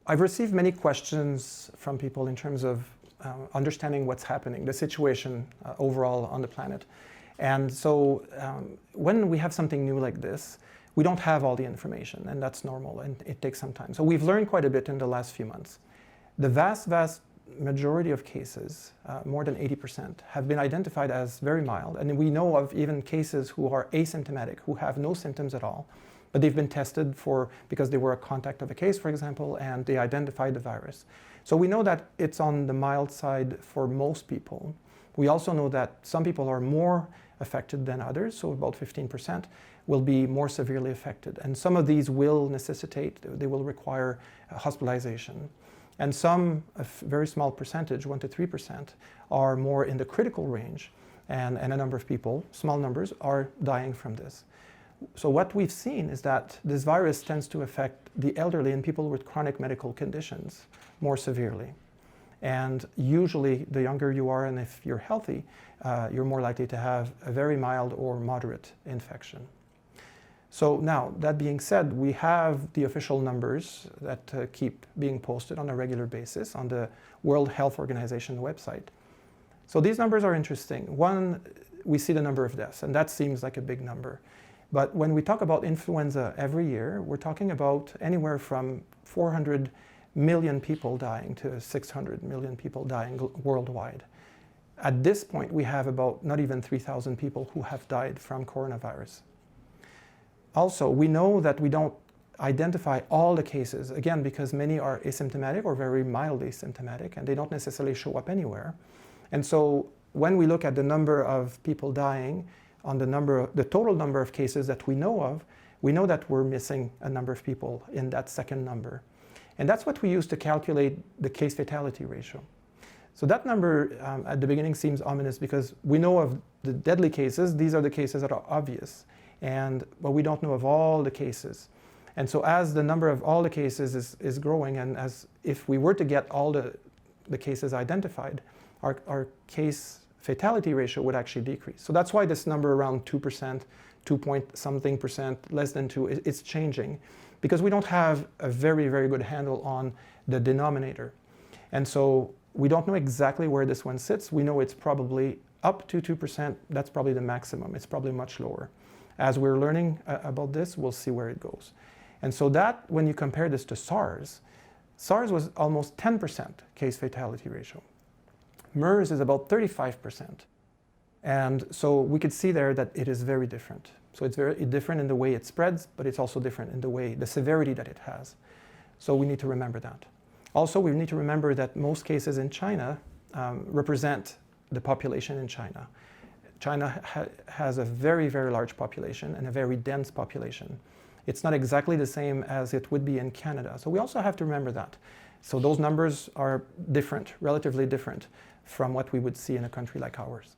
I've received many questions from people in terms of understanding what's happening, the situation overall on the planet. And so when we have something new like this, we don't have all the information, and that's normal, and it takes some time. So we've learned quite a bit in the last few months. The vast majority of cases, more than 80%, have been identified as very mild. And we know of even cases who are asymptomatic, who have no symptoms at all, but they've been tested because they were a contact of a case, for example, and they identified the virus. So we know that it's on the mild side for most people. We also know that some people are more affected than others, so about 15% will be more severely affected. And some of these will necessitate, they will require hospitalization. And some, a very small percentage, 1 to 3%, are more in the critical range. And a number of people, small numbers, are dying from this. So what we've seen is that this virus tends to affect the elderly and people with chronic medical conditions more severely. And usually the younger you are, and if you're healthy, you're more likely to have a very mild or moderate infection. So now, that being said, we have the official numbers that keep being posted on a regular basis on the World Health Organization website. So these numbers are interesting. One, we see the number of deaths, and that seems like a big number. But when we talk about influenza every year, we're talking about anywhere from 400 million people dying to 600 million people dying worldwide. At this point, we have about not even 3,000 people who have died from coronavirus. Also, we know that we don't identify all the cases, again, because many are asymptomatic or very mildly symptomatic, and they don't necessarily show up anywhere. And so when we look at the number of people dying, on the total number of cases that we know of, we know that we're missing a number of people in that second number. And that's what we use to calculate the case fatality ratio. So that number at the beginning seems ominous because we know of the deadly cases. These are the cases that are obvious. But we don't know of all the cases. And so as the number of all the cases is growing, and as if we were to get all the cases identified, our case fatality ratio would actually decrease. So that's why this number around 2%, 2-point-something%, less than 2, is changing, because we don't have a very, very good handle on the denominator. And so we don't know exactly where this one sits. We know it's probably up to 2%. That's probably the maximum. It's probably much lower. As we're learning about this, we'll see where it goes. And so that, when you compare this to SARS, SARS was almost 10% case fatality ratio. MERS is about 35%. And so we could see there that it is very different. So it's very different in the way it spreads, but it's also different in the severity that it has. So we need to remember that. Also, we need to remember that most cases in China represent the population in China. China has a very, very large population and a very dense population. It's not exactly the same as it would be in Canada. So we also have to remember that. So those numbers are different, relatively different from what we would see in a country like ours.